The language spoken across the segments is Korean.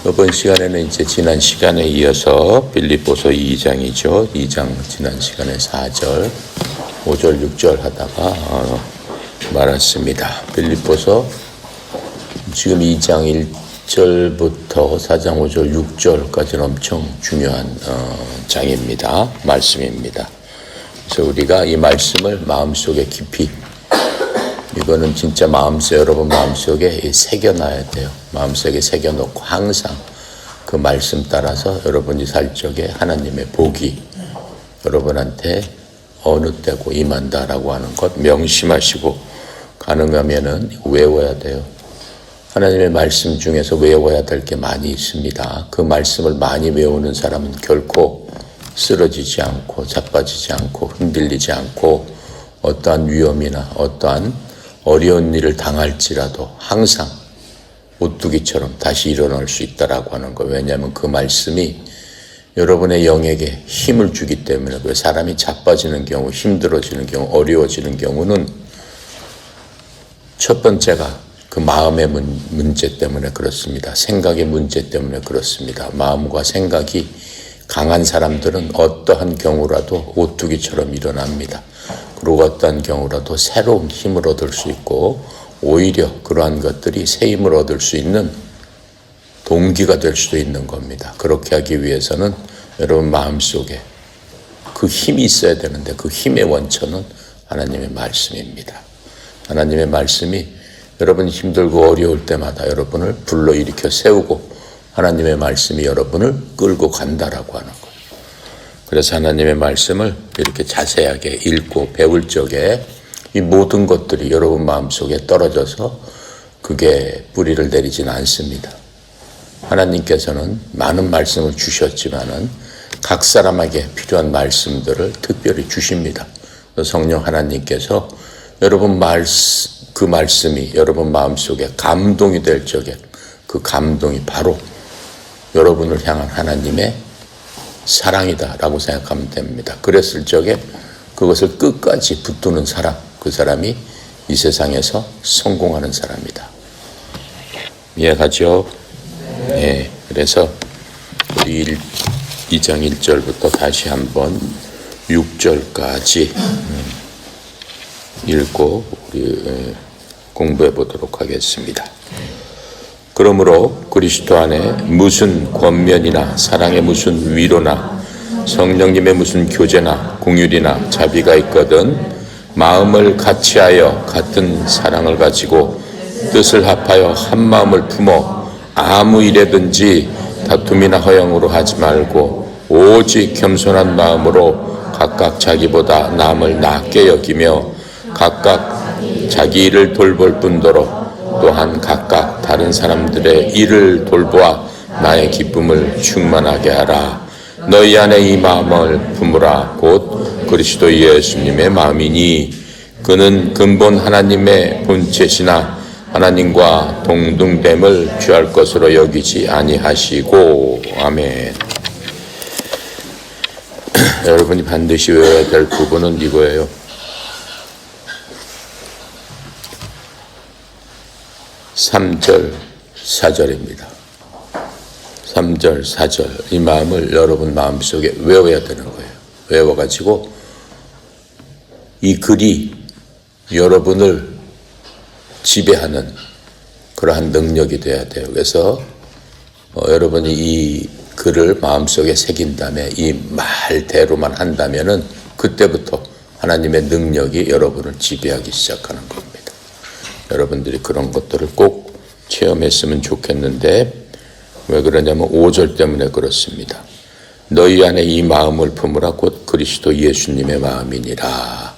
이번 시간에는 이제 지난 시간에 이어서 빌립보서 2장이죠. 2장 지난 시간에 4절, 5절, 6절 하다가 말았습니다. 빌립보서 지금 2장 1절부터 4장 5절, 6절까지는 엄청 중요한 장입니다. 말씀입니다. 그래서 우리가 이 말씀을 마음속에 깊이, 이거는 진짜 여러분 마음속에 새겨놔야 돼요. 마음속에 새겨놓고 항상 그 말씀 따라서 여러분이 살 적에 하나님의 복이 여러분한테 어느 때고 임한다라고 하는 것 명심하시고, 가능하면은 외워야 돼요. 하나님의 말씀 중에서 외워야 될 게 많이 있습니다. 그 말씀을 많이 외우는 사람은 결코 쓰러지지 않고 자빠지지 않고 흔들리지 않고 어떠한 위험이나 어떠한 어려운 일을 당할지라도 항상 오뚜기처럼 다시 일어날 수 있다라고 하는 거. 왜냐하면 그 말씀이 여러분의 영에게 힘을 주기 때문에. 그 사람이 자빠지는 경우, 힘들어지는 경우, 어려워지는 경우는 첫 번째가 그 마음의 문제 때문에 그렇습니다. 생각의 문제 때문에 그렇습니다. 마음과 생각이 강한 사람들은 어떠한 경우라도 오뚜기처럼 일어납니다. 그리고 어떠한 경우라도 새로운 힘을 얻을 수 있고, 오히려 그러한 것들이 새 힘을 얻을 수 있는 동기가 될 수도 있는 겁니다. 그렇게 하기 위해서는 여러분 마음속에 그 힘이 있어야 되는데, 그 힘의 원천은 하나님의 말씀입니다. 하나님의 말씀이 여러분이 힘들고 어려울 때마다 여러분을 불러일으켜 세우고 하나님의 말씀이 여러분을 끌고 간다라고 하는 거예요. 그래서 하나님의 말씀을 이렇게 자세하게 읽고 배울 적에 이 모든 것들이 여러분 마음속에 떨어져서 그게 뿌리를 내리지는 않습니다. 하나님께서는 많은 말씀을 주셨지만은 각 사람에게 필요한 말씀들을 특별히 주십니다. 성령 하나님께서 여러분 그 말씀이 여러분 마음속에 감동이 될 적에 그 감동이 바로 여러분을 향한 하나님의 사랑이다라고 생각하면 됩니다. 그랬을 적에 그것을 끝까지 붙드는 사람, 그 사람이 이 세상에서 성공하는 사람이다. 이해가죠? 네. 그래서 우리 2장 1절부터 다시 한번 6절까지 읽고 우리 공부해 보도록 하겠습니다. 그러므로 그리스도 안에 무슨 권면이나 사랑의 무슨 위로나 성령님의 무슨 교제나 공율이나 자비가 있거든 마음을 같이하여 같은 사랑을 가지고 뜻을 합하여 한 마음을 품어 아무 일에든지 다툼이나 허영으로 하지 말고 오직 겸손한 마음으로 각각 자기보다 남을 낮게 여기며 각각 자기 일을 돌볼 뿐더러 또한 각각 다른 사람들의 일을 돌보아 나의 기쁨을 충만하게 하라. 너희 안에 이 마음을 품으라. 곧 그리스도 예수님의 마음이니 그는 근본 하나님의 본체시나 하나님과 동등됨을 취할 것으로 여기지 아니하시고. 아멘. 여러분이 반드시 외워야 될 부분은 이거예요. 3절, 4절입니다. 3절, 4절. 이 마음을 여러분 마음속에 외워야 되는 거예요. 외워가지고 이 글이 여러분을 지배하는 그러한 능력이 돼야 돼요. 그래서 여러분이 이 글을 마음속에 새긴 다음에 이 말대로만 한다면은 그때부터 하나님의 능력이 여러분을 지배하기 시작하는 겁니다. 여러분들이 그런 것들을 꼭 체험했으면 좋겠는데, 왜 그러냐면 5절 때문에 그렇습니다. 너희 안에 이 마음을 품으라. 곧 그리스도 예수님의 마음이니라.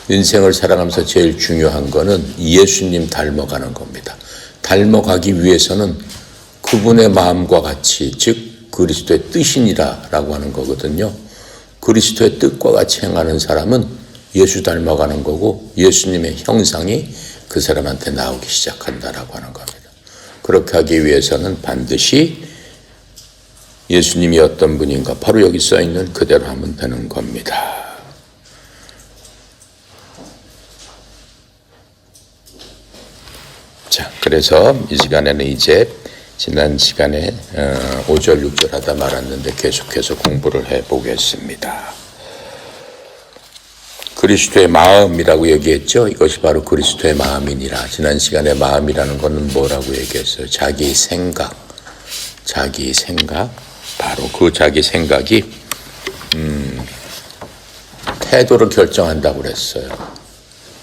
인생을 살아가면서 제일 중요한 거는 예수님 닮아가는 겁니다. 닮아가기 위해서는 그분의 마음과 같이, 즉 그리스도의 뜻이니라 라고 하는 거거든요. 그리스도의 뜻과 같이 행하는 사람은 예수 닮아가는 거고, 예수님의 형상이 그 사람한테 나오기 시작한다라고 하는 겁니다. 그렇게 하기 위해서는 반드시 예수님이 어떤 분인가 바로 여기 써있는 그대로 하면 되는 겁니다. 자, 그래서 이 시간에는 이제 지난 시간에 5절 6절 하다 말았는데 계속해서 공부를 해보겠습니다. 그리스도의 마음이라고 얘기했죠. 이것이 바로 그리스도의 마음이니라. 지난 시간에 마음이라는 것은 뭐라고 얘기했어요? 자기 생각. 바로 그 자기 생각이 태도를 결정한다고 그랬어요.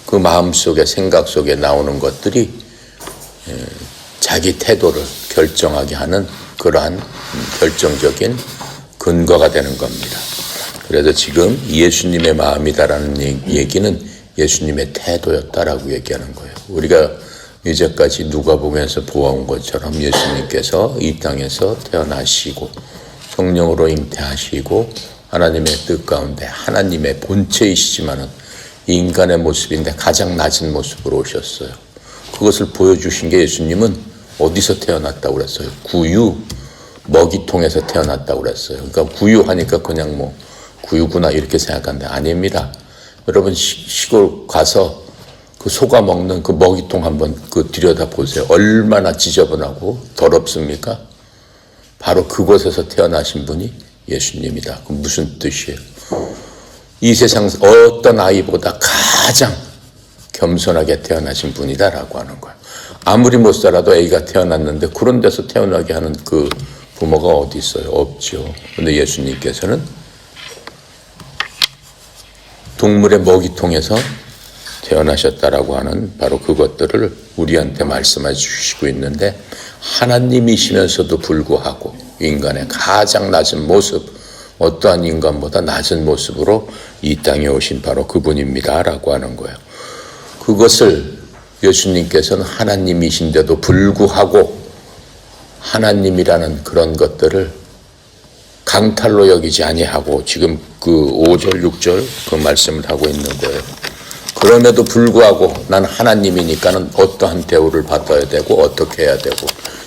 그 마음 속에, 생각 속에 나오는 것들이 자기 태도를 결정하게 하는 그러한 결정적인 근거가 되는 겁니다. 그래서 지금 예수님의 마음이다라는 얘기는 예수님의 태도였다라고 얘기하는 거예요. 우리가 이제까지 누가복음에서 보아온 것처럼 예수님께서 이 땅에서 태어나시고 성령으로 잉태하시고 하나님의 뜻 가운데 하나님의 본체이시지만은 인간의 모습인데 가장 낮은 모습으로 오셨어요. 그것을 보여주신 게 예수님은 어디서 태어났다고 그랬어요? 구유, 먹이통에서 태어났다고 그랬어요. 그러니까 구유하니까 그냥 뭐 구유구나 이렇게 생각하는데 아닙니다. 여러분 시골 가서 그 소가 먹는 그 먹이통 한번 그 들여다 보세요. 얼마나 지저분하고 더럽습니까? 바로 그곳에서 태어나신 분이 예수님이다. 그 무슨 뜻이에요? 이 세상 어떤 아이보다 가장 겸손하게 태어나신 분이다라고 하는 거예요. 아무리 못 살아도 애가 태어났는데 그런 데서 태어나게 하는 그 부모가 어디 있어요? 없죠. 그런데 예수님께서는 동물의 먹이통에서 태어나셨다라고 하는 바로 그것들을 우리한테 말씀해 주시고 있는데 하나님이시면서도 불구하고 인간의 가장 낮은 모습, 어떠한 인간보다 낮은 모습으로 이 땅에 오신 바로 그분입니다라고 하는 거예요. 그것을 예수님께서는 하나님이신데도 불구하고 하나님이라는 그런 것들을 강탈로 여기지 아니하고 지금 그 5절 6절 그 말씀을 하고 있는 거예요. 그럼에도 불구하고 난 하나님이니까는 어떠한 대우를 받아야 되고 어떻게 해야 되고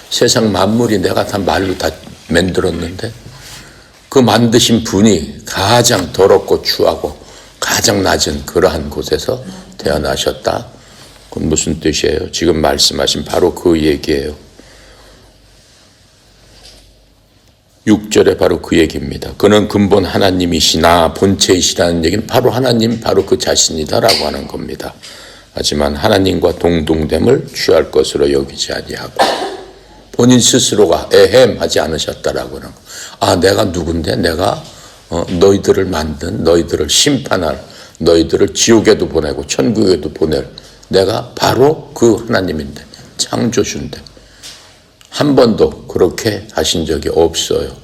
세상 만물이 내가 다 말로 다 만들었는데 그 만드신 분이 가장 더럽고 추하고 가장 낮은 그러한 곳에서 태어나셨다. 그건 무슨 뜻이에요? 지금 말씀하신 바로 그 얘기예요. 6절에 바로 그 얘기입니다. 그는 근본 하나님이시나 본체이시라는 얘기는 바로 하나님, 바로 그 자신이다라고 하는 겁니다. 하지만 하나님과 동등됨을 취할 것으로 여기지 아니하고 본인 스스로가 에헴하지 않으셨다라고 하는 거. 내가 누군데? 내가 너희들을 만든, 너희들을 심판할, 너희들을 지옥에도 보내고 천국에도 보낼 내가 바로 그 하나님인데, 창조주인데 한 번도 그렇게 하신 적이 없어요.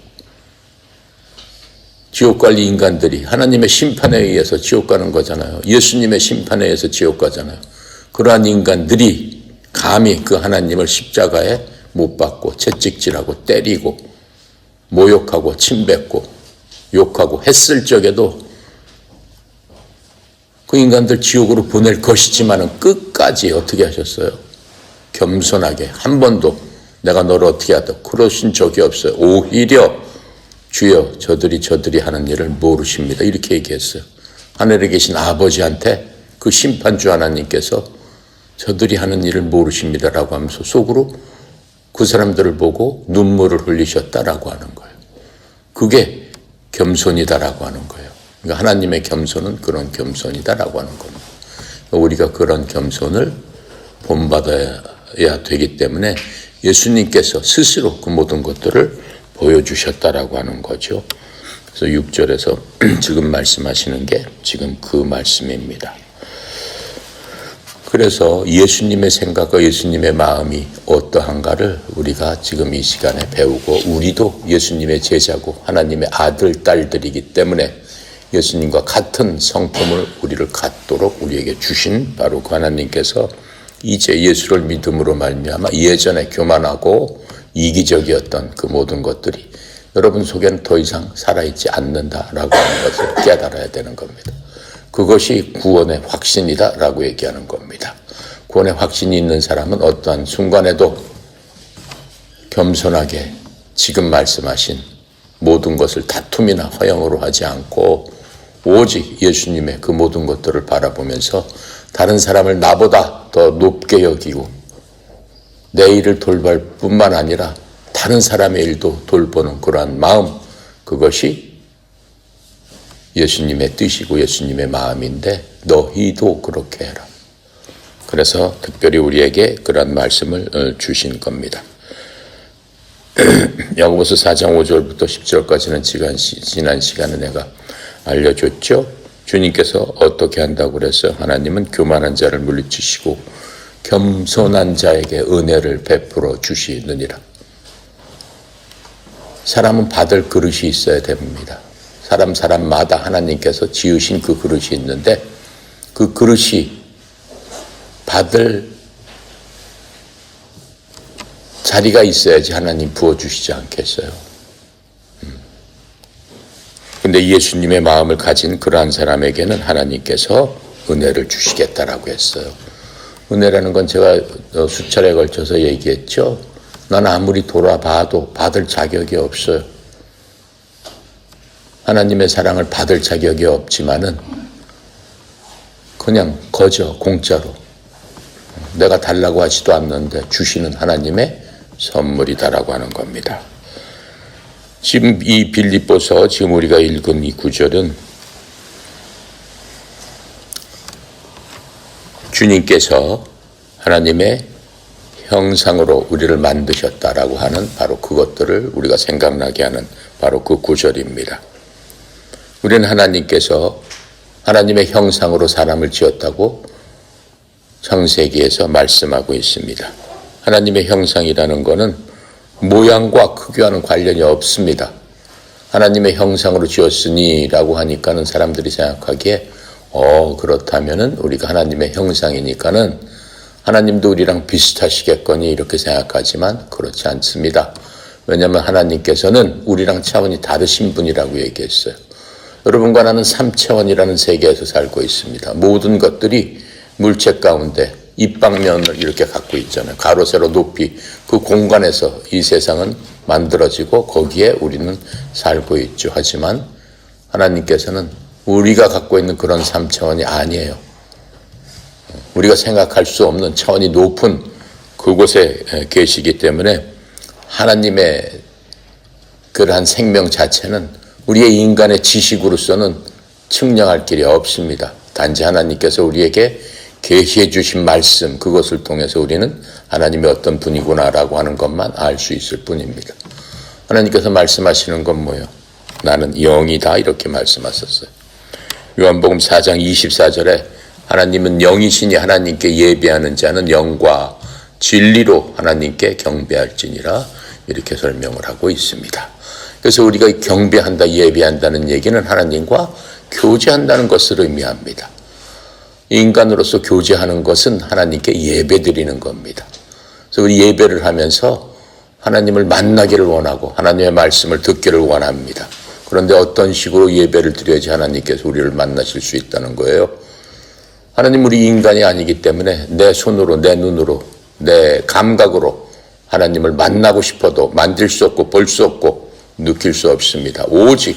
지옥 갈 인간들이 하나님의 심판에 의해서 지옥 가는 거잖아요. 예수님의 심판에 의해서 지옥 가잖아요. 그러한 인간들이 감히 그 하나님을 십자가에 못 박고 채찍질하고 때리고 모욕하고 침뱉고 욕하고 했을 적에도 그 인간들 지옥으로 보낼 것이지만은 끝까지 어떻게 하셨어요? 겸손하게 한 번도 내가 너를 어떻게 하다 그러신 적이 없어요. 오히려 주여 저들이 하는 일을 모르십니다. 이렇게 얘기했어요. 하늘에 계신 아버지한테 그 심판주 하나님께서 저들이 하는 일을 모르십니다라고 하면서 속으로 그 사람들을 보고 눈물을 흘리셨다라고 하는 거예요. 그게 겸손이다라고 하는 거예요. 그러니까 하나님의 겸손은 그런 겸손이다라고 하는 겁니다. 우리가 그런 겸손을 본받아야 되기 때문에 예수님께서 스스로 그 모든 것들을 보여주셨다라고 하는 거죠. 그래서 6절에서 지금 말씀하시는 게 지금 그 말씀입니다. 그래서 예수님의 생각과 예수님의 마음이 어떠한가를 우리가 지금 이 시간에 배우고 우리도 예수님의 제자고 하나님의 아들, 딸들이기 때문에 예수님과 같은 성품을 우리를 갖도록 우리에게 주신 바로 그 하나님께서 이제 예수를 믿음으로 말미암아 예전에 교만하고 이기적이었던 그 모든 것들이 여러분 속에는 더 이상 살아있지 않는다라고 하는 것을 깨달아야 되는 겁니다. 그것이 구원의 확신이다라고 얘기하는 겁니다. 구원의 확신이 있는 사람은 어떠한 순간에도 겸손하게 지금 말씀하신 모든 것을 다툼이나 허영으로 하지 않고 오직 예수님의 그 모든 것들을 바라보면서 다른 사람을 나보다 더 높게 여기고 내 일을 돌볼 뿐만 아니라 다른 사람의 일도 돌보는 그러한 마음, 그것이 예수님의 뜻이고 예수님의 마음인데 너희도 그렇게 해라. 그래서 특별히 우리에게 그런 말씀을 주신 겁니다. 야고보서 4장 5절부터 10절까지는 지난 시간에 내가 알려줬죠. 주님께서 어떻게 한다고 그랬어요? 하나님은 교만한 자를 물리치시고 겸손한 자에게 은혜를 베풀어 주시느니라. 사람은 받을 그릇이 있어야 됩니다. 사람마다 하나님께서 지으신 그 그릇이 있는데 그 그릇이 받을 자리가 있어야지 하나님 부어주시지 않겠어요. 근데 예수님의 마음을 가진 그러한 사람에게는 하나님께서 은혜를 주시겠다라고 했어요. 은혜라는 건 제가 수차례에 걸쳐서 얘기했죠. 난 아무리 돌아봐도 받을 자격이 없어요. 하나님의 사랑을 받을 자격이 없지만은 그냥 거저 공짜로 내가 달라고 하지도 않는데 주시는 하나님의 선물이다라고 하는 겁니다. 지금 이 빌립보서 지금 우리가 읽은 이 구절은 주님께서 하나님의 형상으로 우리를 만드셨다라고 하는 바로 그것들을 우리가 생각나게 하는 바로 그 구절입니다. 우리는 하나님께서 하나님의 형상으로 사람을 지었다고 창세기에서 말씀하고 있습니다. 하나님의 형상이라는 것은 모양과 크기와는 관련이 없습니다. 하나님의 형상으로 지었으니라고 하니까는 사람들이 생각하기에 그렇다면은 우리가 하나님의 형상이니까는 하나님도 우리랑 비슷하시겠거니 이렇게 생각하지만 그렇지 않습니다. 왜냐하면 하나님께서는 우리랑 차원이 다르신 분이라고 얘기했어요. 여러분과 나는 3차원이라는 세계에서 살고 있습니다. 모든 것들이 물체 가운데 입방면을 이렇게 갖고 있잖아요. 가로, 세로, 높이 그 공간에서 이 세상은 만들어지고 거기에 우리는 살고 있죠. 하지만 하나님께서는 우리가 갖고 있는 그런 3차원이 아니에요. 우리가 생각할 수 없는 차원이 높은 그곳에 계시기 때문에 하나님의 그러한 생명 자체는 우리의 인간의 지식으로서는 측량할 길이 없습니다. 단지 하나님께서 우리에게 계시해 주신 말씀, 그것을 통해서 우리는 하나님의 어떤 분이구나라고 하는 것만 알 수 있을 뿐입니다. 하나님께서 말씀하시는 건 뭐예요? 나는 영이다 이렇게 말씀하셨어요. 요한복음 4장 24절에 하나님은 영이시니 하나님께 예배하는 자는 영과 진리로 하나님께 경배할지니라 이렇게 설명을 하고 있습니다. 그래서 우리가 경배한다, 예배한다는 얘기는 하나님과 교제한다는 것을 의미합니다. 인간으로서 교제하는 것은 하나님께 예배드리는 겁니다. 그래서 우리 예배를 하면서 하나님을 만나기를 원하고 하나님의 말씀을 듣기를 원합니다. 그런데 어떤 식으로 예배를 드려야지 하나님께서 우리를 만나실 수 있다는 거예요? 하나님 우리 인간이 아니기 때문에 내 손으로, 내 눈으로, 내 감각으로 하나님을 만나고 싶어도 만질 수 없고 볼 수 없고 느낄 수 없습니다. 오직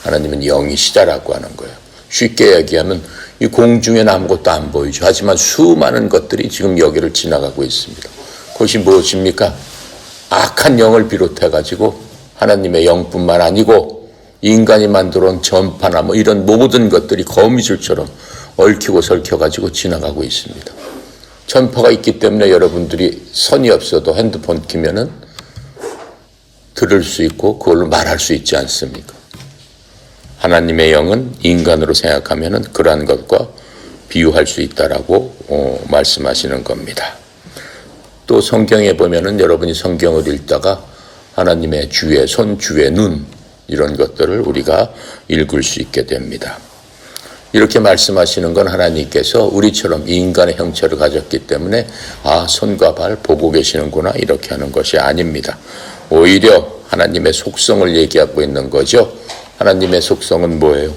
하나님은 영이시다라고 하는 거예요. 쉽게 얘기하면 이 공중에는 아무것도 안 보이죠. 하지만 수많은 것들이 지금 여기를 지나가고 있습니다. 그것이 무엇입니까? 악한 영을 비롯해가지고 하나님의 영뿐만 아니고 인간이 만들어온 전파나 이런 모든 것들이 거미줄처럼 얽히고 설켜가지고 지나가고 있습니다. 전파가 있기 때문에 여러분들이 선이 없어도 핸드폰 키면은 들을 수 있고 그걸로 말할 수 있지 않습니까? 하나님의 영은 인간으로 생각하면은 그러한 것과 비유할 수 있다라고 말씀하시는 겁니다. 또 성경에 보면은 여러분이 성경을 읽다가 하나님의 주의 손, 주의 눈 이런 것들을 우리가 읽을 수 있게 됩니다. 이렇게 말씀하시는 건 하나님께서 우리처럼 인간의 형체를 가졌기 때문에 손과 발 보고 계시는구나 이렇게 하는 것이 아닙니다. 오히려 하나님의 속성을 얘기하고 있는 거죠. 하나님의 속성은 뭐예요?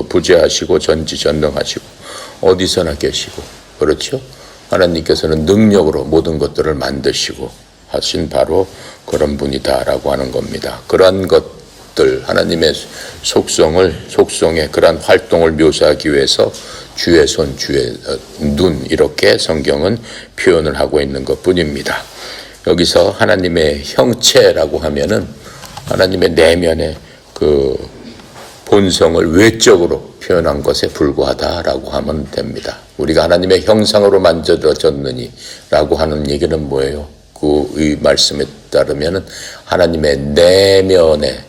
부재하시고 전지전능하시고 어디서나 계시고 그렇죠? 하나님께서는 능력으로 모든 것들을 만드시고 하신 바로 그런 분이다라고 하는 겁니다. 그런 것들 하나님의 속성의 그런 활동을 묘사하기 위해서 주의 손, 주의 눈 이렇게 성경은 표현을 하고 있는 것뿐입니다. 여기서 하나님의 형체라고 하면은 하나님의 내면의 그 본성을 외적으로 표현한 것에 불과하다라고 하면 됩니다. 우리가 하나님의 형상으로 만들어졌느니라고 하는 얘기는 뭐예요? 이 말씀에 따르면은 하나님의 내면의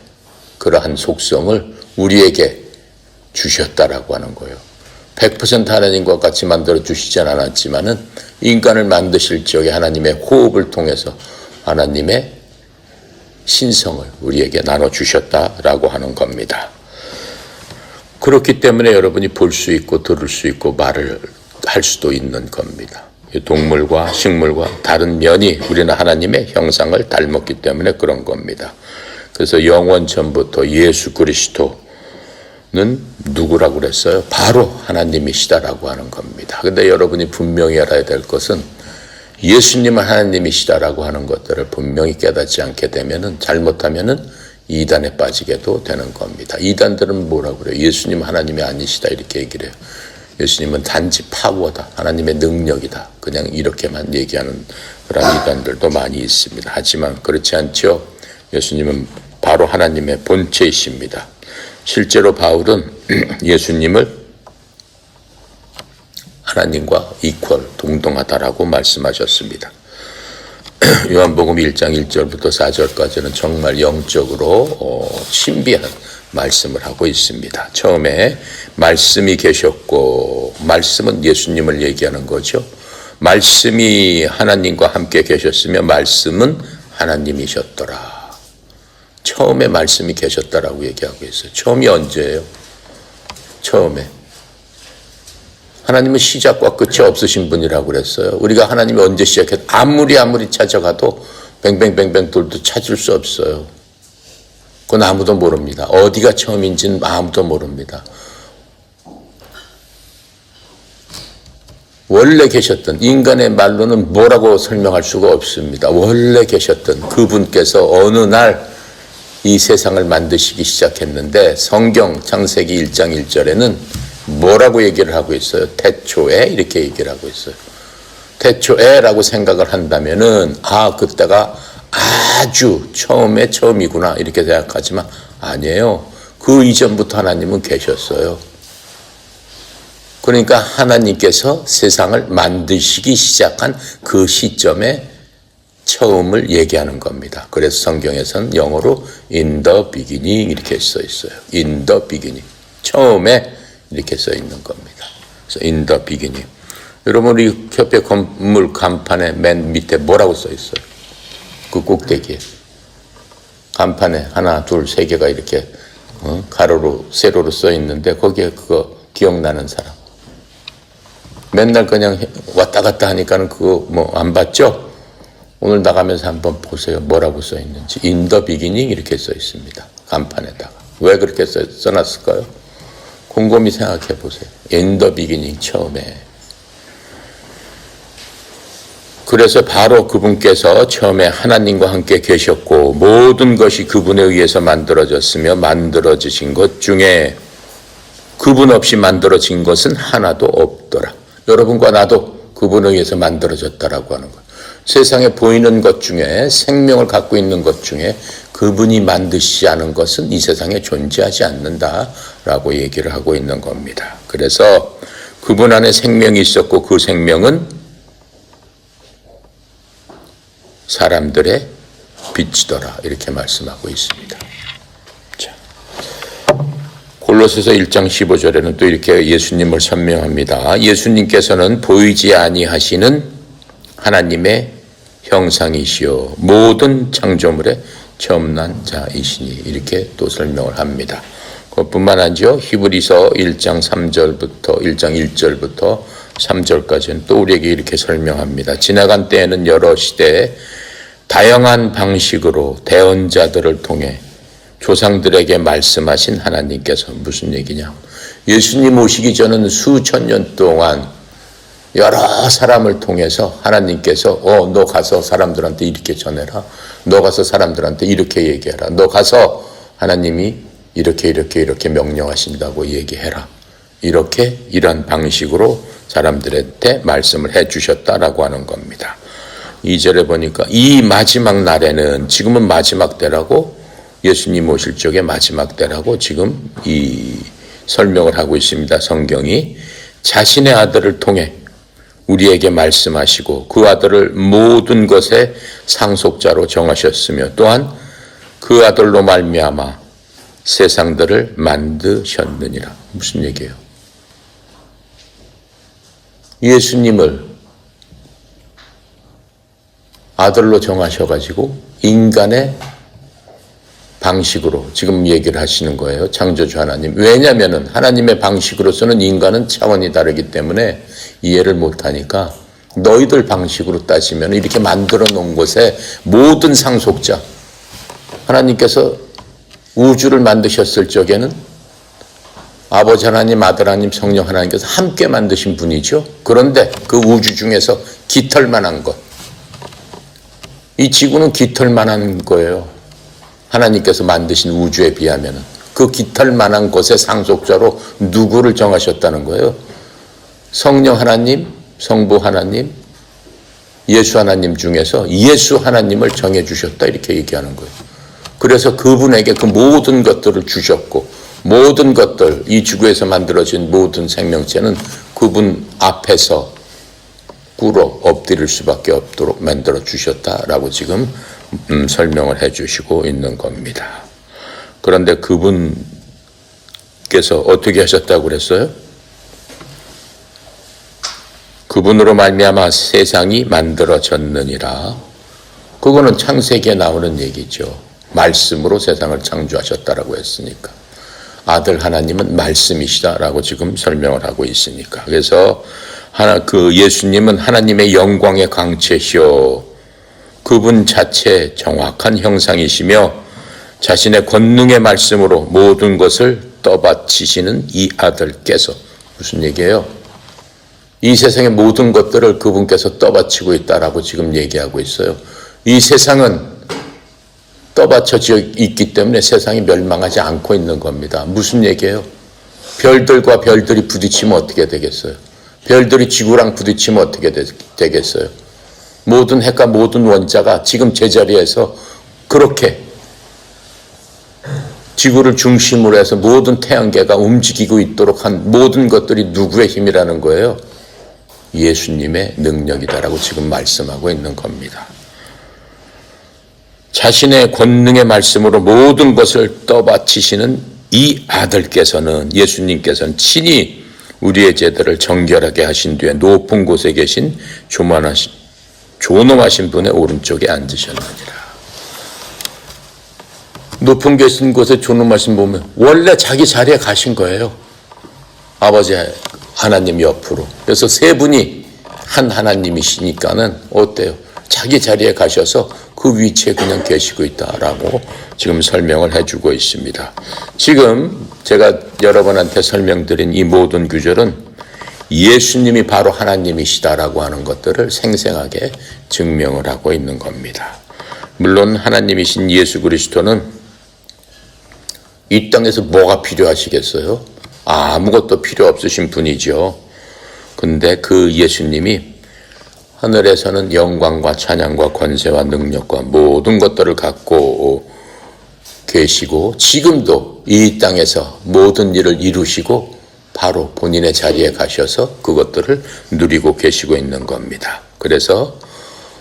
그러한 속성을 우리에게 주셨다라고 하는 거예요. 100% 하나님과 같이 만들어 주시진 않았지만은 인간을 만드실 적에 하나님의 호흡을 통해서 하나님의 신성을 우리에게 나눠 주셨다라고 하는 겁니다. 그렇기 때문에 여러분이 볼 수 있고 들을 수 있고 말을 할 수도 있는 겁니다. 동물과 식물과 다른 면이 우리는 하나님의 형상을 닮았기 때문에 그런 겁니다. 그래서 영원 전부터 예수 그리스도는 누구라고 그랬어요? 바로 하나님이시다라고 하는 겁니다. 근데 여러분이 분명히 알아야 될 것은 예수님은 하나님이시다라고 하는 것들을 분명히 깨닫지 않게 되면은 잘못하면은 이단에 빠지게도 되는 겁니다. 이단들은 뭐라고 그래요? 예수님 하나님이 아니시다 이렇게 얘기를 해요. 예수님은 단지 파워다. 하나님의 능력이다. 그냥 이렇게만 얘기하는 그런 이단들도 많이 있습니다. 하지만 그렇지 않죠. 예수님은 바로 하나님의 본체이십니다. 실제로 바울은 예수님을 하나님과 이퀄, 동등하다라고 말씀하셨습니다. 요한복음 1장 1절부터 4절까지는 정말 영적으로 신비한 말씀을 하고 있습니다. 처음에 말씀이 계셨고, 말씀은 예수님을 얘기하는 거죠. 말씀이 하나님과 함께 계셨으며 말씀은 하나님이셨더라. 처음에 말씀이 계셨다라고 얘기하고 있어요. 처음이 언제예요? 처음에. 하나님은 시작과 끝이 없으신 분이라고 그랬어요. 우리가 하나님이 언제 시작해도 아무리 찾아가도 뱅뱅뱅뱅 돌도 찾을 수 없어요. 그건 아무도 모릅니다. 어디가 처음인지는 아무도 모릅니다. 원래 계셨던, 인간의 말로는 뭐라고 설명할 수가 없습니다. 원래 계셨던 그분께서 어느 날 이 세상을 만드시기 시작했는데 성경 창세기 1장 1절에는 뭐라고 얘기를 하고 있어요? 태초에 이렇게 얘기를 하고 있어요. 태초에라고 생각을 한다면은 그때가 아주 처음이구나 이렇게 생각하지만 아니에요. 그 이전부터 하나님은 계셨어요. 그러니까 하나님께서 세상을 만드시기 시작한 그 시점에 처음을 얘기하는 겁니다. 그래서 성경에서는 영어로 in the beginning 이렇게 써 있어요. in the beginning. 처음에 이렇게 써 있는 겁니다. 그래서 in the beginning. 여러분 우리 협회 건물 간판에 맨 밑에 뭐라고 써 있어요? 그 꼭대기에. 간판에 하나, 둘, 세 개가 이렇게 가로로, 세로로 써 있는데 거기에 그거 기억나는 사람. 맨날 그냥 왔다 갔다 하니까는 그거 안 봤죠? 오늘 나가면서 한번 보세요. 뭐라고 써 있는지. In the beginning 이렇게 써 있습니다. 간판에다가. 왜 그렇게 써놨을까요? 곰곰이 생각해 보세요. In the beginning 처음에. 그래서 바로 그분께서 처음에 하나님과 함께 계셨고 모든 것이 그분에 의해서 만들어졌으며 만들어지신 것 중에 그분 없이 만들어진 것은 하나도 없더라. 여러분과 나도 그분에 의해서 만들어졌다라고 하는 것. 세상에 보이는 것 중에 생명을 갖고 있는 것 중에 그분이 만드시지 않은 것은 이 세상에 존재하지 않는다라고 얘기를 하고 있는 겁니다. 그래서 그분 안에 생명이 있었고 그 생명은 사람들의 빛이더라 이렇게 말씀하고 있습니다. 자, 골로새서 1장 15절에는 또 이렇게 예수님을 설명합니다. 예수님께서는 보이지 아니하시는 하나님의 형상이시요 모든 창조물의 처음 난 자이시니 이렇게 또 설명을 합니다. 그것뿐만 아니죠. 히브리서 1장 3절부터 1장 1절부터 3절까지는 또 우리에게 이렇게 설명합니다. 지나간 때에는 여러 시대에 다양한 방식으로 대언자들을 통해 조상들에게 말씀하신 하나님께서 무슨 얘기냐. 예수님 오시기 전은 수천 년 동안 여러 사람을 통해서 하나님께서 너 가서 사람들한테 이렇게 전해라. 너 가서 사람들한테 이렇게 얘기해라. 너 가서 하나님이 이렇게 명령하신다고 얘기해라. 이렇게 이런 방식으로 사람들한테 말씀을 해 주셨다라고 하는 겁니다. 2절에 보니까 이 마지막 날에는, 지금은 마지막 때라고, 예수님 오실 적에 마지막 때라고 지금 이 설명을 하고 있습니다. 성경이 자신의 아들을 통해 우리에게 말씀하시고 그 아들을 모든 것의 상속자로 정하셨으며 또한 그 아들로 말미암아 세상들을 만드셨느니라. 무슨 얘기예요? 예수님을 아들로 정하셔가지고 인간의 방식으로 지금 얘기를 하시는 거예요. 창조주 하나님. 왜냐하면 하나님의 방식으로서는 인간은 차원이 다르기 때문에 이해를 못하니까 너희들 방식으로 따지면 이렇게 만들어 놓은 곳에 모든 상속자, 하나님께서 우주를 만드셨을 적에는 아버지 하나님, 아들 하나님, 성령 하나님께서 함께 만드신 분이죠. 그런데 그 우주 중에서 깃털만한 것, 이 지구는 깃털만한 거예요. 하나님께서 만드신 우주에 비하면 그 깃털만한 것의 상속자로 누구를 정하셨다는 거예요? 성령 하나님, 성부 하나님, 예수 하나님 중에서 예수 하나님을 정해주셨다 이렇게 얘기하는 거예요. 그래서 그분에게 그 모든 것들을 주셨고 모든 것들, 이 지구에서 만들어진 모든 생명체는 그분 앞에서 꿇어 엎드릴 수밖에 없도록 만들어 주셨다라고 지금 설명을 해 주시고 있는 겁니다. 그런데 그분께서 어떻게 하셨다고 그랬어요? 그분으로 말미암아 세상이 만들어졌느니라. 그거는 창세기에 나오는 얘기죠. 말씀으로 세상을 창조하셨다라고 했으니까. 아들 하나님은 말씀이시다라고 지금 설명을 하고 있으니까. 그래서 그 예수님은 하나님의 영광의 광채시요 그분 자체 정확한 형상이시며 자신의 권능의 말씀으로 모든 것을 떠받치시는 이 아들께서, 무슨 얘기예요? 이 세상의 모든 것들을 그분께서 떠받치고 있다라고 지금 얘기하고 있어요. 이 세상은 떠받쳐져 있기 때문에 세상이 멸망하지 않고 있는 겁니다. 무슨 얘기예요? 별들과 별들이 부딪히면 어떻게 되겠어요? 별들이 지구랑 부딪히면 어떻게 되겠어요? 모든 핵과 모든 원자가 지금 제자리에서 그렇게 지구를 중심으로 해서 모든 태양계가 움직이고 있도록 한 모든 것들이 누구의 힘이라는 거예요? 예수님의 능력이다라고 지금 말씀하고 있는 겁니다. 자신의 권능의 말씀으로 모든 것을 떠받치시는 이 아들께서는, 예수님께서는 친히 우리의 죄들을 정결하게 하신 뒤에 높은 곳에 계신 존엄하신 분의 오른쪽에 앉으셨느니라. 높은 계신 곳에 존엄하신 분은 원래 자기 자리에 가신 거예요. 아버지 하나님 옆으로. 그래서 세 분이 한 하나님이시니까는 어때요? 자기 자리에 가셔서 그 위치에 그냥 계시고 있다라고 지금 설명을 해주고 있습니다. 지금 제가 여러분한테 설명드린 이 모든 구절은 예수님이 바로 하나님이시다라고 하는 것들을 생생하게 증명을 하고 있는 겁니다. 물론 하나님이신 예수 그리스도는 이 땅에서 뭐가 필요하시겠어요? 아무것도 필요 없으신 분이죠. 근데 그 예수님이 하늘에서는 영광과 찬양과 권세와 능력과 모든 것들을 갖고 계시고 지금도 이 땅에서 모든 일을 이루시고 바로 본인의 자리에 가셔서 그것들을 누리고 계시고 있는 겁니다. 그래서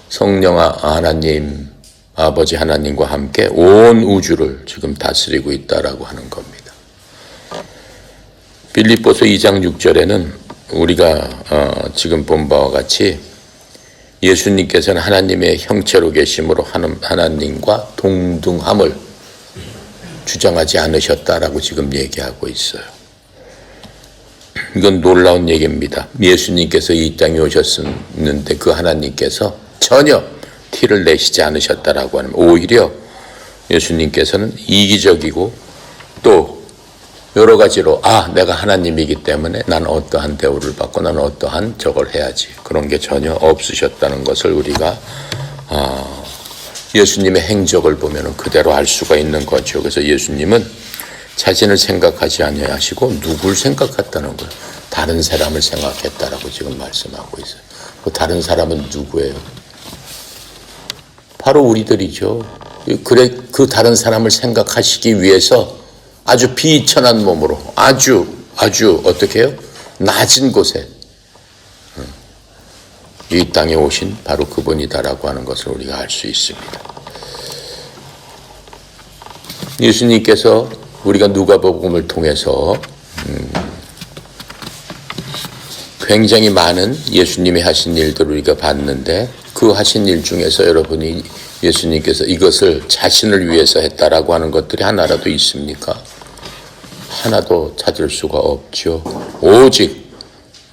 성령 하나님, 아버지 하나님과 함께 온 우주를 지금 다스리고 있다라고 하는 겁니다. 빌립보서 2장 6절에는 우리가 지금 본 바와 같이 예수님께서는 하나님의 형체로 계심으로 하나님과 동등함을 주장하지 않으셨다라고 지금 얘기하고 있어요. 이건 놀라운 얘기입니다. 예수님께서 이 땅에 오셨는데 그 하나님께서 전혀 티를 내시지 않으셨다라고 하면 오히려 예수님께서는 이기적이고 또 여러 가지로 내가 하나님이기 때문에 난 어떠한 대우를 받고 난 어떠한 저걸 해야지, 그런 게 전혀 없으셨다는 것을 우리가 예수님의 행적을 보면 그대로 알 수가 있는 거죠. 그래서 예수님은 자신을 생각하지 아니하시고 누굴 생각했다는 거예요? 다른 사람을 생각했다라고 지금 말씀하고 있어요. 그 다른 사람은 누구예요? 바로 우리들이죠. 그래, 그 다른 사람을 생각하시기 위해서 아주 비천한 몸으로 아주 어떻게 해요? 낮은 곳에 이 땅에 오신 바로 그분이다라고 하는 것을 우리가 알 수 있습니다. 예수님께서 우리가 누가복음을 통해서 굉장히 많은 예수님이 하신 일들을 우리가 봤는데 그 하신 일 중에서 여러분이 예수님께서 이것을 자신을 위해서 했다라고 하는 것들이 하나라도 있습니까? 하나도 찾을 수가 없죠. 오직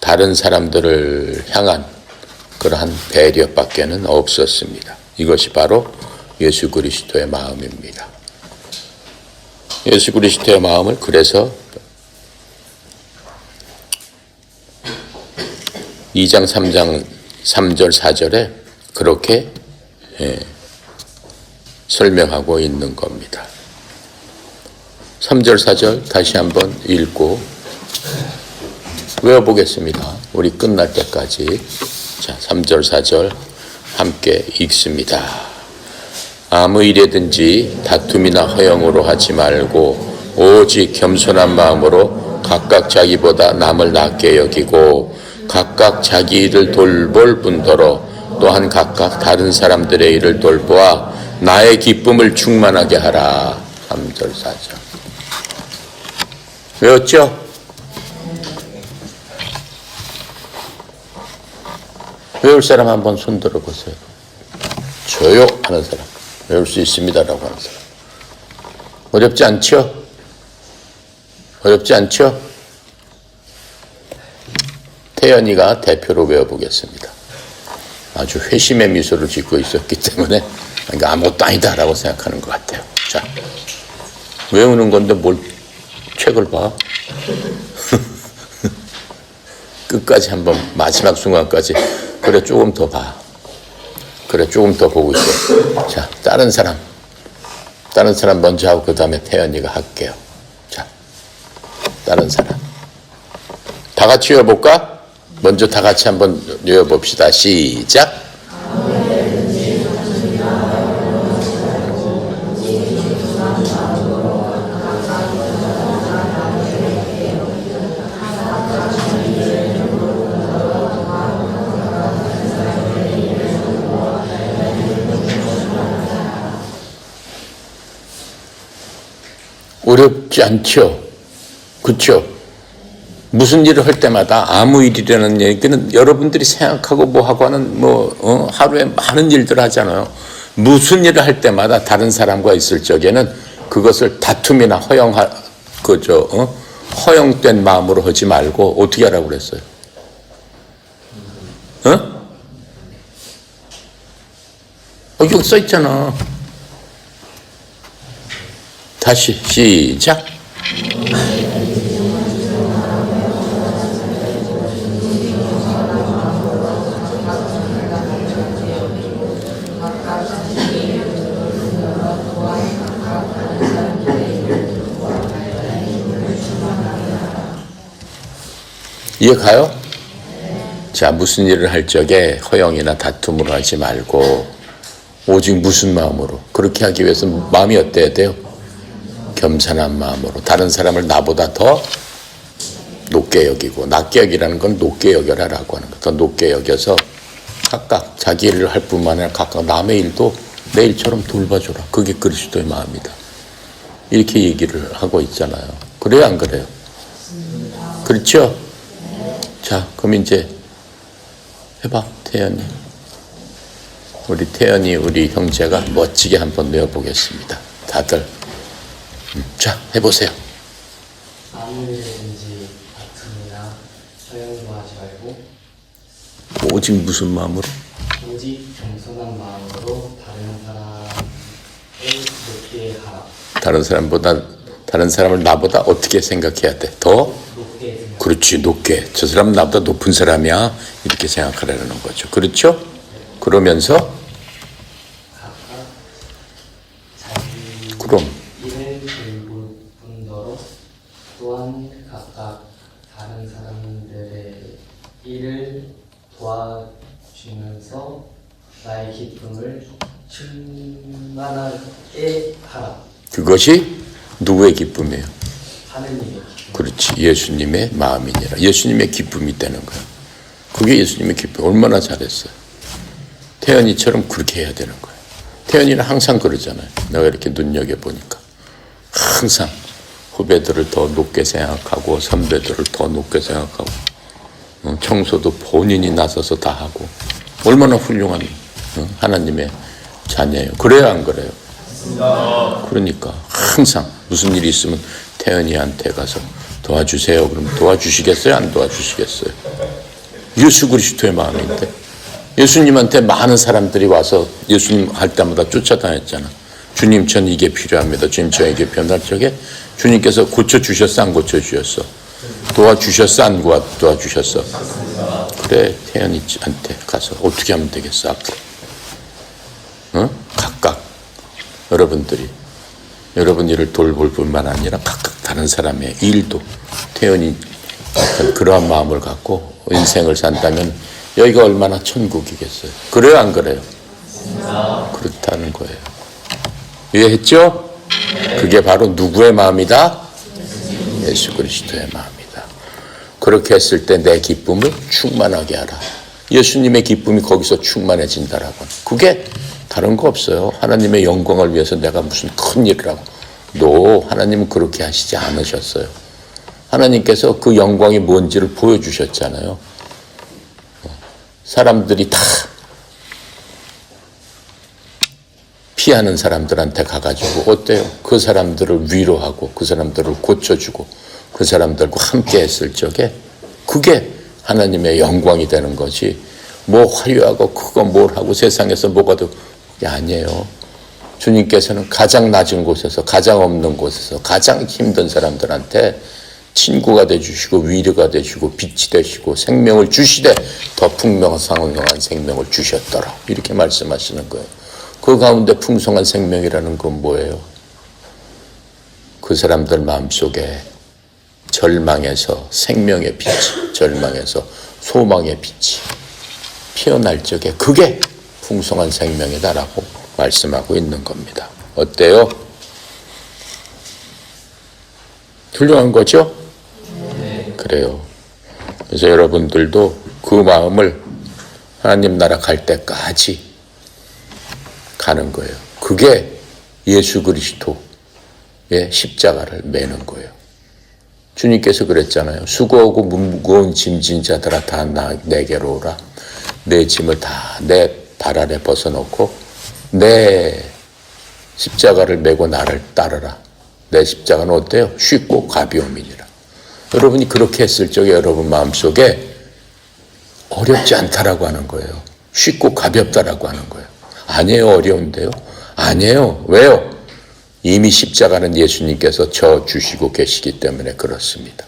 다른 사람들을 향한 그러한 배려밖에는 없었습니다. 이것이 바로 예수 그리스도의 마음입니다. 예수 그리스도의 마음을 그래서 2장 3장 3절 4절에 그렇게 설명하고 있는 겁니다. 3절 4절 다시 한번 읽고 외워보겠습니다. 우리 끝날 때까지. 자, 3절 4절 함께 읽습니다. 아무 일에든지 다툼이나 허영으로 하지 말고 오직 겸손한 마음으로 각각 자기보다 남을 낮게 여기고 각각 자기 일을 돌볼 뿐더러 또한 각각 다른 사람들의 일을 돌보아 나의 기쁨을 충만하게 하라. 3절 4절 외웠죠? 외울 사람 한번 손 들어보세요. 저요 하는 사람, 외울 수 있습니다라고 하는 사람. 어렵지 않죠? 어렵지 않죠? 태연이가 대표로 외워보겠습니다. 아주 회심의 미소를 짓고 있었기 때문에 그러니까 아무것도 아니다라고 생각하는 것 같아요. 자, 외우는 건데 뭘 책을 봐? 끝까지 한번 마지막 순간까지 그래 조금 더 봐. 그래 조금 더 보고 있어. 자, 다른 사람 먼저 하고 그 다음에 태연이가 할게요. 자, 다른 사람 다 같이 외워볼까? 먼저 다 같이 한번 외워봅시다. 시작. 어렵지 않죠? 그렇죠? 무슨 일을 할 때마다 아무 일이라는 얘기는 여러분들이 생각하고 뭐하고 하는 하루에 많은 일들을 하잖아요. 무슨 일을 할 때마다 다른 사람과 있을 적에는 그것을 다툼이나 허영된 마음으로 하지 말고 어떻게 하라고 그랬어요? 여기 써 있잖아. 다시 시작. 이해 가요? 자, 무슨 일을 할 적에 허영이나 다툼으로 하지 말고 오직 무슨 마음으로? 그렇게 하기 위해서 마음이 어때야 돼요? 겸손한 마음으로 다른 사람을 나보다 더 높게 여기고, 낮게 여기라는 건 높게 여겨라라고 하는 거. 더 높게 여겨서 각각 자기 일을 할 뿐만 아니라 각각 남의 일도 내 일처럼 돌봐줘라. 그게 그리스도의 마음이다. 이렇게 얘기를 하고 있잖아요. 그래요, 안 그래요? 그렇죠? 자, 그럼 이제 해봐, 태연이. 우리 태연이, 우리 형제가 멋지게 한번 외워보겠습니다. 다들. 자, 해보세요. 아무 일이든지 다툼이나 허영도 하지 말고 오직 무슨 마음으로? 오직 겸손한 마음으로 다른 사람을 높게 하라. 다른 사람을 나보다 어떻게 생각해야 돼? 더? 높게 생각. 그렇지, 높게. 저 사람은 나보다 높은 사람이야. 이렇게 생각하라는 거죠. 그렇죠? 그러면서 각각 자기 그럼 일을 돌볼 뿐더러 또한 각각 다른 사람들의 일을 도와주면서 나의 기쁨을 충만하게 그것이 누구의 기쁨이에요? 하느님의 기쁨. 그렇지. 예수님의 마음이니라. 예수님의 기쁨이 되는 거야. 그게 예수님의 기쁨. 얼마나 잘했어요. 태연이처럼 그렇게 해야 되는 거예요. 태연이는 항상 그러잖아요. 내가 이렇게 눈여겨보니까. 항상 후배들을 더 높게 생각하고 선배들을 더 높게 생각하고 청소도 본인이 나서서 다 하고 얼마나 훌륭한 하나님의 자녀예요. 그래요 안 그래요? 그러니까 항상 무슨 일이 있으면 태연이한테 가서 도와주세요. 그럼 도와주시겠어요? 안 도와주시겠어요? 예수 그리스도의 마음인데 예수님한테 많은 사람들이 와서 예수님 할 때마다 쫓아다녔잖아. 주님 전 이게 필요합니다. 주님 저 이게 필요합니다. 저게 주님께서 고쳐주셨어 안 고쳐주셨어? 도와주셨어 안 도와주셨어? 그래 태연이한테 가서 어떻게 하면 되겠어 앞으로? 각각 여러분들이 여러분 일을 돌볼 뿐만 아니라 각각 다른 사람의 일도 태연이 그러한 마음을 갖고 인생을 산다면 여기가 얼마나 천국이겠어요. 그래요 안 그래요? 그렇다는 거예요. 이해했죠? 그게 바로 누구의 마음이다? 예수 그리스도의 마음이다. 그렇게 했을 때 내 기쁨을 충만하게 하라. 예수님의 기쁨이 거기서 충만해진다라고. 그게 다른 거 없어요. 하나님의 영광을 위해서 내가 무슨 큰 일을 하고. 너 하나님은 그렇게 하시지 않으셨어요. 하나님께서 그 영광이 뭔지를 보여주셨잖아요. 사람들이 다 피하는 사람들한테 가가지고 어때요? 그 사람들을 위로하고 그 사람들을 고쳐주고 그 사람들과 함께 했을 적에 그게 하나님의 영광이 되는 거지. 뭐 화려하고 그거 뭘 하고 세상에서 뭐가 더 아니에요. 주님께서는 가장 낮은 곳에서 가장 없는 곳에서 가장 힘든 사람들한테 친구가 되주시고 위로가 되시고 빛이 되시고 생명을 주시되 더 풍성한 생명을 주셨더라. 이렇게 말씀하시는 거예요. 그 가운데 풍성한 생명이라는 건 뭐예요? 그 사람들 마음속에 절망에서 생명의 빛이, 절망에서 소망의 빛이 피어날 적에 그게 풍성한 생명이다라고 말씀하고 있는 겁니다. 어때요? 훌륭한 거죠? 네. 그래요. 그래서 여러분들도 그 마음을 하나님 나라 갈 때까지 가는 거예요. 그게 예수 그리스도의 십자가를 매는 거예요. 주님께서 그랬잖아요. 수고하고 무거운 짐진 자들아 다 내게로 오라. 내 짐을 다 내 발 아래 벗어놓고 내 십자가를 메고 나를 따르라. 내 십자가는 어때요? 쉽고 가벼움이니라. 여러분이 그렇게 했을 적에 여러분 마음속에 어렵지 않다라고 하는 거예요. 쉽고 가볍다라고 하는 거예요. 아니에요. 어려운데요. 아니에요. 왜요? 이미 십자가는 예수님께서 져 주시고 계시기 때문에 그렇습니다.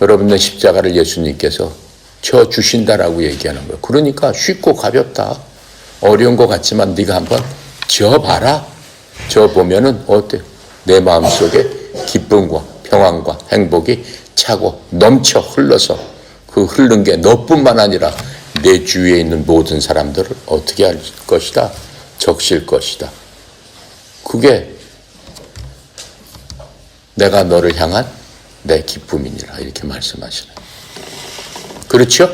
여러분의 십자가를 예수님께서 져 주신다라고 얘기하는 거예요. 그러니까 쉽고 가볍다. 어려운 것 같지만 네가 한번 져 봐라. 져 보면은 어때요? 내 마음속에 기쁨과 평안과 행복이 차고 넘쳐 흘러서 그 흐른 게 너뿐만 아니라 내 주위에 있는 모든 사람들을 어떻게 할 것이다? 적실 것이다. 그게 내가 너를 향한 내 기쁨이니라 이렇게 말씀하시네요. 그렇죠?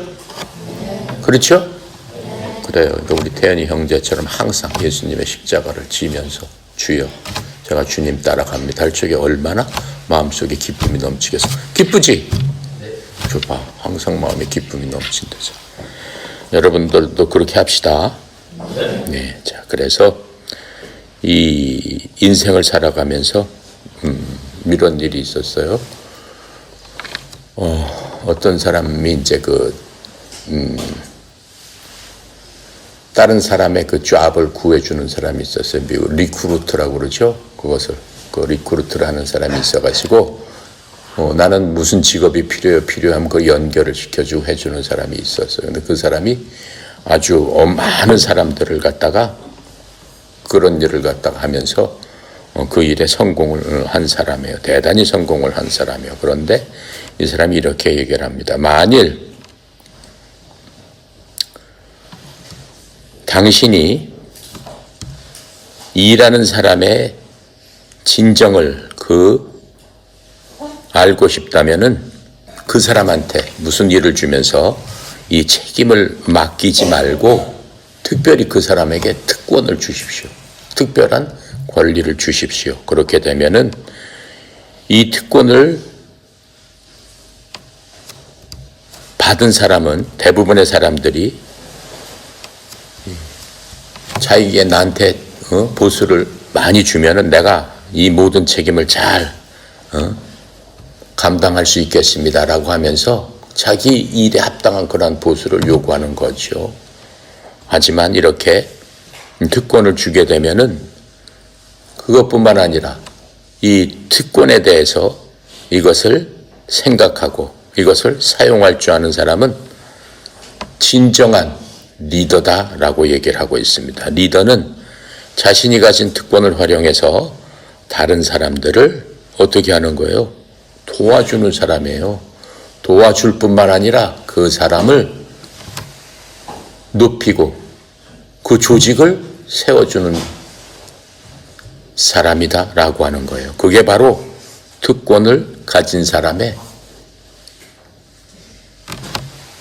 그렇죠? 그래요. 우리 태연이 형제처럼 항상 예수님의 십자가를 지면서 주여 제가 주님 따라갑니다 할 적에 얼마나 마음속에 기쁨이 넘치겠어. 기쁘지? 줘봐. 항상 마음에 기쁨이 넘친다죠. 여러분들도 그렇게 합시다. 네. 자, 그래서 이 인생을 살아가면서 이런 일이 있었어요. 어떤 사람이 이제 다른 사람의 그 잡을 구해주는 사람이 있었어요. 미국 리크루트라고 그러죠. 그 리크루트를 하는 사람이 있어가지고 나는 무슨 직업이 필요하면 그 연결을 시켜주고 해주는 사람이 있었어요. 근데 그 사람이 아주 많은 사람들을 갖다가 그런 일을 갖다가 하면서 그 일에 성공을 한 사람이에요. 대단히 성공을 한 사람이에요. 그런데 이 사람이 이렇게 얘기를 합니다. 만일 당신이 일하는 사람의 진정을 알고 싶다면은 그 사람한테 무슨 일을 주면서 이 책임을 맡기지 말고 특별히 그 사람에게 특권을 주십시오. 특별한 권리를 주십시오. 그렇게 되면은 이 특권을 받은 사람은 대부분의 사람들이 자기에게 나한테 보수를 많이 주면은 내가 이 모든 책임을 잘 감당할 수 있겠습니다라고 하면서 자기 일에 합당한 그러한 보수를 요구하는 거죠. 하지만 이렇게 특권을 주게 되면은 그것뿐만 아니라 이 특권에 대해서 이것을 생각하고 이것을 사용할 줄 아는 사람은 진정한 리더다라고 얘기를 하고 있습니다. 리더는 자신이 가진 특권을 활용해서 다른 사람들을 어떻게 하는 거예요? 도와주는 사람이에요. 도와줄 뿐만 아니라 그 사람을 높이고 그 조직을 세워주는 사람이다라고 하는 거예요. 그게 바로 특권을 가진 사람의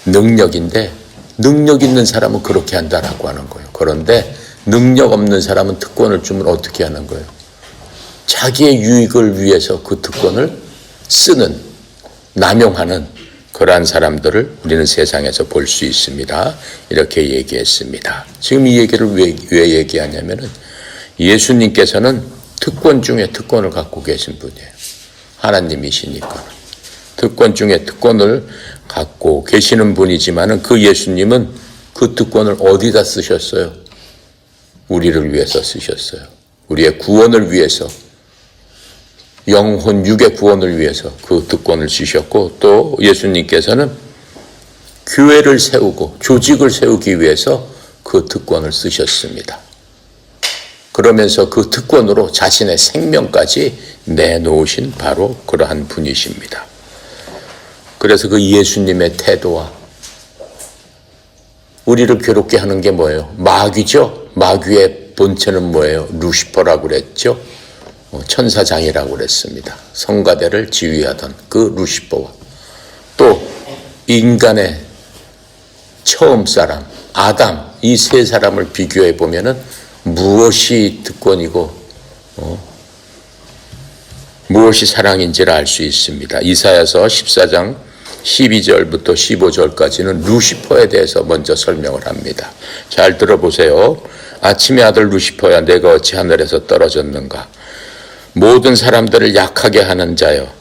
능력인데 능력 있는 사람은 그렇게 한다라고 하는 거예요. 그런데 능력 없는 사람은 특권을 주면 어떻게 하는 거예요? 자기의 유익을 위해서 그 특권을 쓰는, 남용하는 그러한 사람들을 우리는 세상에서 볼 수 있습니다. 이렇게 얘기했습니다. 지금 이 얘기를 왜 얘기하냐면은 예수님께서는 특권 중에 특권을 갖고 계신 분이에요. 하나님이시니까. 특권 중에 특권을 갖고 계시는 분이지만은 그 예수님은 그 특권을 어디다 쓰셨어요? 우리를 위해서 쓰셨어요. 우리의 구원을 위해서, 영혼, 육의 구원을 위해서 그 특권을 주셨고, 또 예수님께서는 교회를 세우고 조직을 세우기 위해서 그 특권을 쓰셨습니다. 그러면서 그 특권으로 자신의 생명까지 내놓으신 바로 그러한 분이십니다. 그래서 그 예수님의 태도와 우리를 괴롭게 하는 게 뭐예요? 마귀죠. 마귀의 본체는 뭐예요? 루시퍼라고 그랬죠. 천사장이라고 그랬습니다. 성가대를 지휘하던 그 루시퍼와 또 인간의 처음 사람 아담, 이 세 사람을 비교해 보면은 무엇이 특권이고 무엇이 사랑인지를 알 수 있습니다. 이사야서 14장 12절부터 15절까지는 루시퍼에 대해서 먼저 설명을 합니다. 잘 들어보세요. 아침의 아들 루시퍼야, 내가 어찌 하늘에서 떨어졌는가? 모든 사람들을 약하게 하는 자여,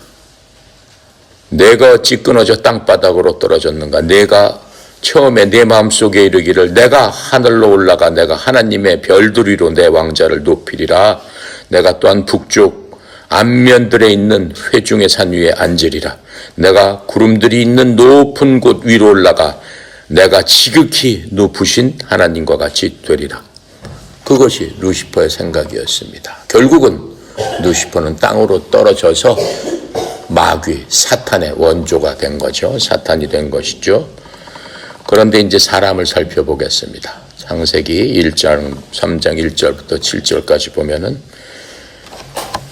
내가 어찌 끊어져 땅바닥으로 떨어졌는가? 내가 처음에 내 마음속에 이르기를 내가 하늘로 올라가 내가 하나님의 별들 위로 내 왕자를 높이리라. 내가 또한 북쪽 안면들에 있는 회중의 산 위에 앉으리라. 내가 구름들이 있는 높은 곳 위로 올라가 내가 지극히 높으신 하나님과 같이 되리라. 그것이 루시퍼의 생각이었습니다. 결국은 루시퍼는 땅으로 떨어져서 마귀, 사탄의 원조가 된 거죠. 사탄이 된 것이죠. 그런데 이제 사람을 살펴보겠습니다. 창세기 1장, 3장 1절부터 7절까지 보면은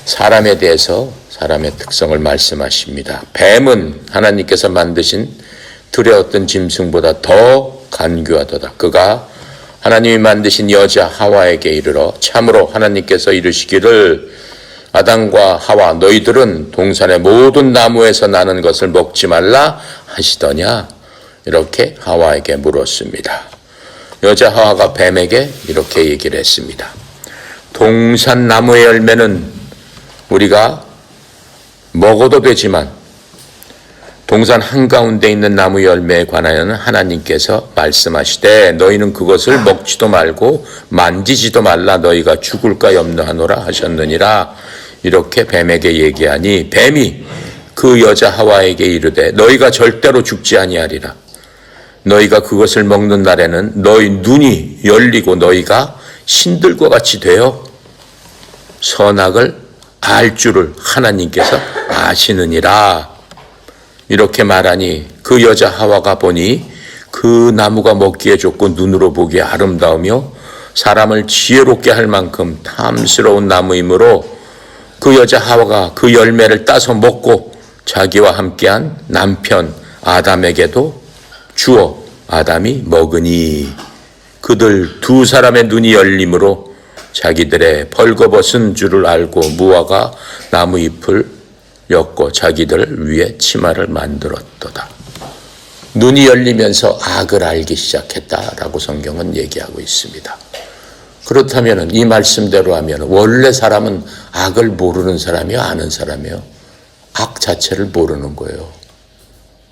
사람에 대해서 사람의 특성을 말씀하십니다. 뱀은 하나님께서 만드신 들의 어떤 짐승보다 더 간교하도다. 그가 하나님이 만드신 여자 하와에게 이르러 참으로 하나님께서 이르시기를 아담과 하와 너희들은 동산의 모든 나무에서 나는 것을 먹지 말라 하시더냐? 이렇게 하와에게 물었습니다. 여자 하와가 뱀에게 이렇게 얘기를 했습니다. 동산 나무의 열매는 우리가 먹어도 되지만 동산 한가운데 있는 나무 열매에 관하여는 하나님께서 말씀하시되 너희는 그것을 먹지도 말고 만지지도 말라 너희가 죽을까 염려하노라 하셨느니라. 이렇게 뱀에게 얘기하니 뱀이 그 여자 하와에게 이르되 너희가 절대로 죽지 아니하리라. 너희가 그것을 먹는 날에는 너희 눈이 열리고 너희가 신들과 같이 되어 선악을 알 줄을 하나님께서 아시느니라. 이렇게 말하니 그 여자 하와가 보니 그 나무가 먹기에 좋고 눈으로 보기에 아름다우며 사람을 지혜롭게 할 만큼 탐스러운 나무이므로 그 여자 하와가 그 열매를 따서 먹고 자기와 함께한 남편 아담에게도 주어 아담이 먹으니 그들 두 사람의 눈이 열림으로 자기들의 벌거벗은 줄을 알고 무화과 나무 잎을 엮고 자기들 위에 치마를 만들었도다. 눈이 열리면서 악을 알기 시작했다라고 성경은 얘기하고 있습니다. 그렇다면 이 말씀대로 하면 원래 사람은 악을 모르는 사람이요, 아는 사람이요? 악 자체를 모르는 거예요.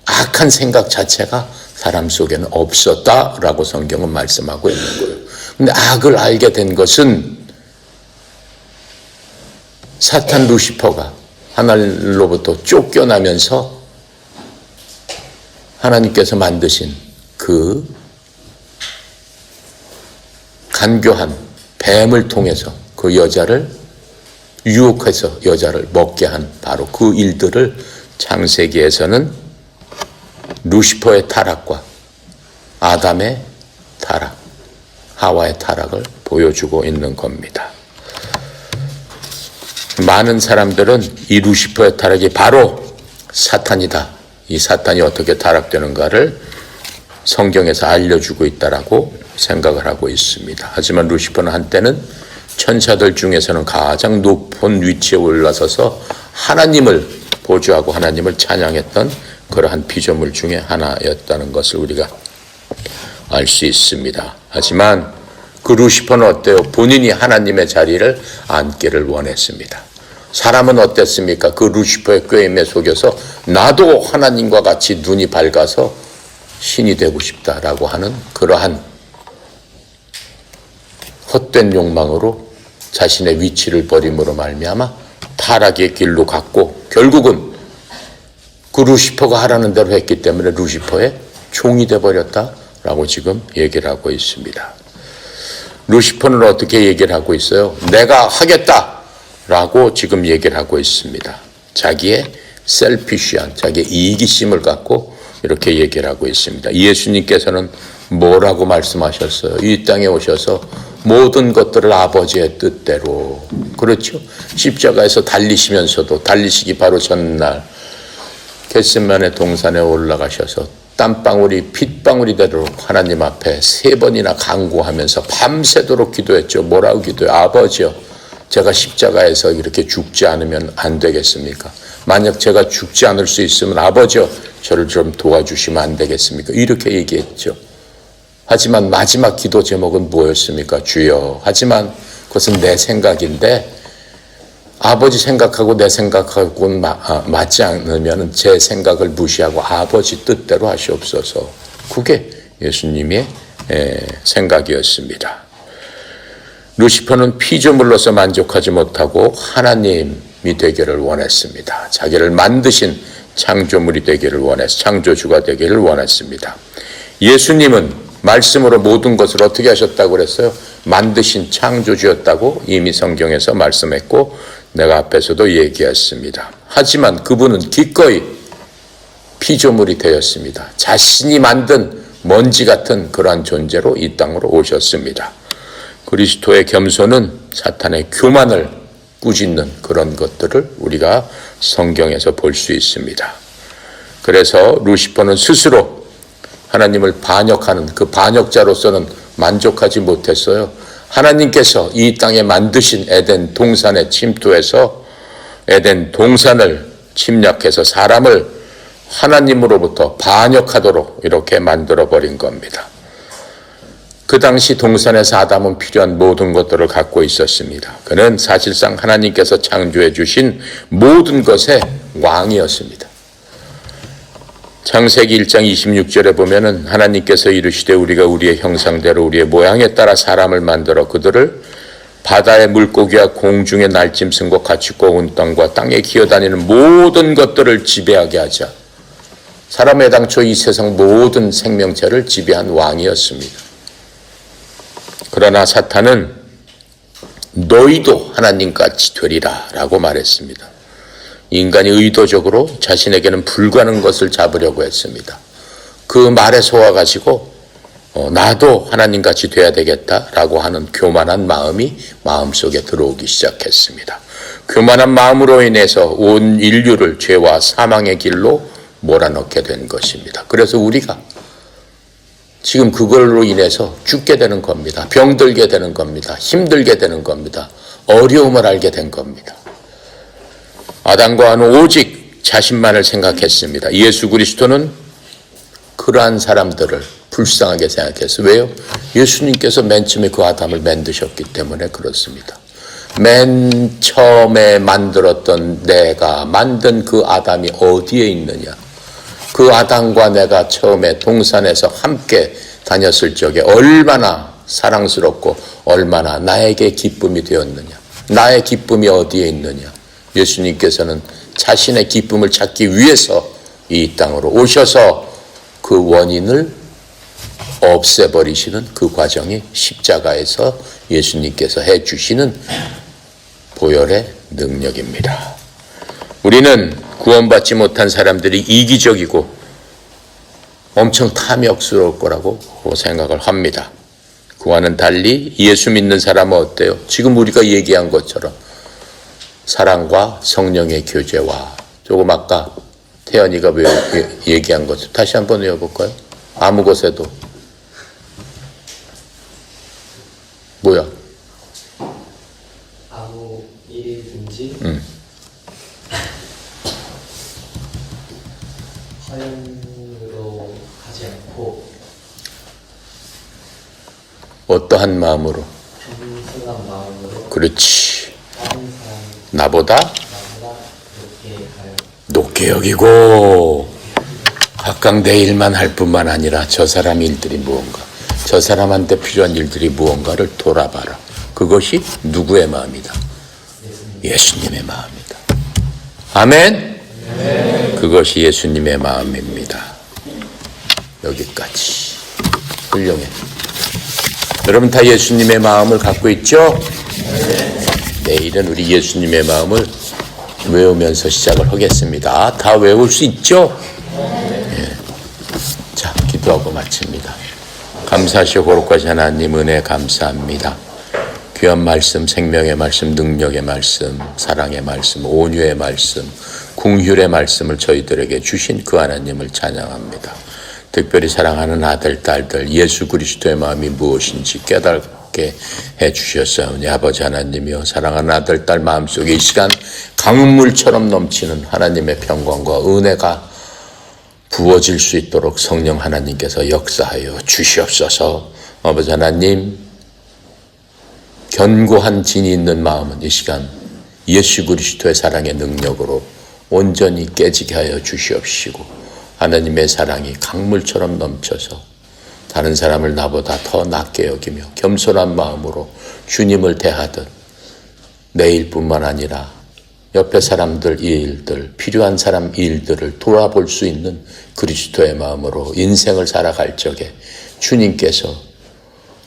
악한 생각 자체가 사람 속에는 없었다라고 성경은 말씀하고 있는 거예요. 근데 악을 알게 된 것은 사탄 루시퍼가 하늘로부터 쫓겨나면서 하나님께서 만드신 그 간교한 뱀을 통해서 그 여자를 유혹해서 여자를 먹게 한 바로 그 일들을 창세기에서는 루시퍼의 타락과 아담의 타락, 하와의 타락을 보여주고 있는 겁니다. 많은 사람들은 이 루시퍼의 타락이 바로 사탄이다. 이 사탄이 어떻게 타락되는가를 성경에서 알려주고 있다라고 생각을 하고 있습니다. 하지만 루시퍼는 한때는 천사들 중에서는 가장 높은 위치에 올라서서 하나님을 보좌하고 하나님을 찬양했던 그러한 피조물 중에 하나였다는 것을 우리가 알 수 있습니다. 하지만 그 루시퍼는 어때요? 본인이 하나님의 자리를 앉기를 원했습니다. 사람은 어땠습니까? 그 루시퍼의 꾀임에 속여서 나도 하나님과 같이 눈이 밝아서 신이 되고 싶다라고 하는 그러한 헛된 욕망으로 자신의 위치를 버림으로 말미암아 타락의 길로 갔고 결국은 그 루시퍼가 하라는 대로 했기 때문에 루시퍼의 종이 되어버렸다라고 지금 얘기를 하고 있습니다. 루시퍼는 어떻게 얘기를 하고 있어요? 내가 하겠다라고 지금 얘기를 하고 있습니다. 자기의 셀피쉬한 자기의 이기심을 갖고 이렇게 얘기를 하고 있습니다. 예수님께서는 뭐라고 말씀하셨어요? 이 땅에 오셔서 모든 것들을 아버지의 뜻대로, 그렇죠? 십자가에서 달리시면서도 달리시기 바로 전날 겟세마네 동산에 올라가셔서 땀방울이 핏방울이 되도록 하나님 앞에 3번이나 간구하면서 밤새도록 기도했죠. 뭐라고 기도해요? 아버지요, 제가 십자가에서 이렇게 죽지 않으면 안 되겠습니까? 만약 제가 죽지 않을 수 있으면 아버지요, 저를 좀 도와주시면 안 되겠습니까? 이렇게 얘기했죠. 하지만 마지막 기도 제목은 뭐였습니까? 주여. 하지만 그것은 내 생각인데 아버지 생각하고 내 생각하고는 맞지 않으면 제 생각을 무시하고 아버지 뜻대로 하시옵소서. 그게 예수님의 생각이었습니다. 루시퍼는 피조물로서 만족하지 못하고 하나님이 되기를 원했습니다. 자기를 만드신 창조물이 되기를 원했습니다. 창조주가 되기를 원했습니다. 예수님은 말씀으로 모든 것을 어떻게 하셨다고 그랬어요? 만드신 창조주였다고 이미 성경에서 말씀했고 내가 앞에서도 얘기했습니다. 하지만 그분은 기꺼이 피조물이 되었습니다. 자신이 만든 먼지 같은 그러한 존재로 이 땅으로 오셨습니다. 그리스도의 겸손은 사탄의 교만을 꾸짖는 그런 것들을 우리가 성경에서 볼 수 있습니다. 그래서 루시퍼는 스스로 하나님을 반역하는 그 반역자로서는 만족하지 못했어요. 하나님께서 이 땅에 만드신 에덴 동산에 침투해서 에덴 동산을 침략해서 사람을 하나님으로부터 반역하도록 이렇게 만들어버린 겁니다. 그 당시 동산에서 아담은 필요한 모든 것들을 갖고 있었습니다. 그는 사실상 하나님께서 창조해 주신 모든 것의 왕이었습니다. 창세기 1장 26절에 보면은 하나님께서 이르시되 우리가 우리의 형상대로 우리의 모양에 따라 사람을 만들어 그들을 바다의 물고기와 공중의 날짐승과 같이 꼬은 땅과 땅에 기어다니는 모든 것들을 지배하게 하자. 사람의 당초 이 세상 모든 생명체를 지배한 왕이었습니다. 그러나 사탄은 너희도 하나님같이 되리라 라고 말했습니다. 인간이 의도적으로 자신에게는 불가능한 것을 잡으려고 했습니다. 그 말에 속아가지고 나도 하나님같이 돼야 되겠다라고 하는 교만한 마음이 마음속에 들어오기 시작했습니다. 교만한 마음으로 인해서 온 인류를 죄와 사망의 길로 몰아넣게 된 것입니다. 그래서 우리가 지금 그걸로 인해서 죽게 되는 겁니다. 병들게 되는 겁니다. 힘들게 되는 겁니다. 어려움을 알게 된 겁니다. 아담과 하와는 오직 자신만을 생각했습니다. 예수 그리스도는 그러한 사람들을 불쌍하게 생각했어요. 왜요? 예수님께서 맨 처음에 그 아담을 만드셨기 때문에 그렇습니다. 맨 처음에 만들었던 내가 만든 그 아담이 어디에 있느냐? 그 아담과 내가 처음에 동산에서 함께 다녔을 적에 얼마나 사랑스럽고 얼마나 나에게 기쁨이 되었느냐? 나의 기쁨이 어디에 있느냐? 예수님께서는 자신의 기쁨을 찾기 위해서 이 땅으로 오셔서 그 원인을 없애버리시는 그 과정이 십자가에서 예수님께서 해주시는 보혈의 능력입니다. 우리는 구원받지 못한 사람들이 이기적이고 엄청 탐욕스러울 거라고 생각을 합니다. 그와는 달리 예수 믿는 사람은 어때요? 지금 우리가 얘기한 것처럼 사랑과 성령의 교제와 조금 아까 태연이가 얘기한 것처럼 다시 한번 외워볼까요? 아무 곳에도 뭐야? 아무 일이든지 허영으로 하지 않고 어떠한 마음으로? 겸손한 마음으로 그렇지. 다른 사람 나보다 나보다 높게 여기고 각각 내 일만 할 뿐만 아니라 저 사람 일들이 무언가, 저 사람한테 필요한 일들이 무언가를 돌아봐라. 그것이 누구의 마음이다? 예수님의 마음이다. 아멘? 그것이 예수님의 마음입니다. 여기까지. 훌륭해. 여러분 다 예수님의 마음을 갖고 있죠? 내일은 우리 예수님의 마음을 외우면서 시작을 하겠습니다. 다 외울 수 있죠? 예. 자, 기도하고 마칩니다. 감사하시고 거룩하신 하나님 은혜 감사합니다. 귀한 말씀, 생명의 말씀, 능력의 말씀, 사랑의 말씀, 온유의 말씀, 긍휼의 말씀을 저희들에게 주신 그 하나님을 찬양합니다. 특별히 사랑하는 아들, 딸들, 예수 그리스도의 마음이 무엇인지 깨닫게 해주셨사오니 아버지 하나님이여, 사랑하는 아들, 딸 마음속에 이 시간 강물처럼 넘치는 하나님의 평강과 은혜가 부어질 수 있도록 성령 하나님께서 역사하여 주시옵소서. 아버지 하나님, 견고한 진이 있는 마음은 이 시간 예수 그리스도의 사랑의 능력으로 온전히 깨지게 하여 주시옵시고, 하나님의 사랑이 강물처럼 넘쳐서 다른 사람을 나보다 더 낮게 여기며 겸손한 마음으로 주님을 대하듯 내 일뿐만 아니라 옆에 사람들 일들, 필요한 사람 일들을 돌아볼 수 있는 그리스도의 마음으로 인생을 살아갈 적에 주님께서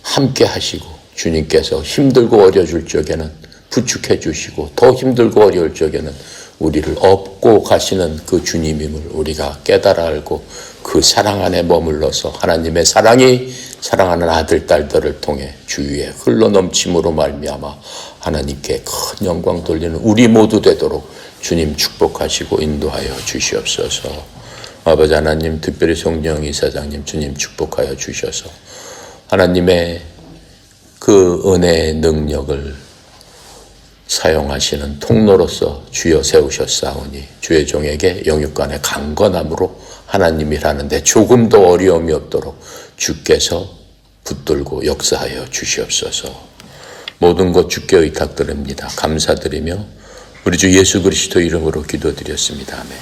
함께 하시고, 주님께서 힘들고 어려울 적에는 부축해 주시고, 더 힘들고 어려울 적에는 우리를 업고 가시는 그 주님임을 우리가 깨달아 알고 그 사랑 안에 머물러서 하나님의 사랑이 사랑하는 아들, 딸들을 통해 주위에 흘러넘침으로 말미암아 하나님께 큰 영광 돌리는 우리 모두 되도록 주님 축복하시고 인도하여 주시옵소서. 아버지 하나님, 특별히 성령 이사장님 주님 축복하여 주셔서 하나님의 그 은혜의 능력을 사용하시는 통로로서 주여 세우셨사오니 주의 종에게 영육간의 강건함으로 하나님이라는데 조금도 어려움이 없도록 주께서 붙들고 역사하여 주시옵소서. 모든 것 주께 의탁드립니다. 감사드리며 우리 주 예수 그리스도 이름으로 기도드렸습니다. 아멘.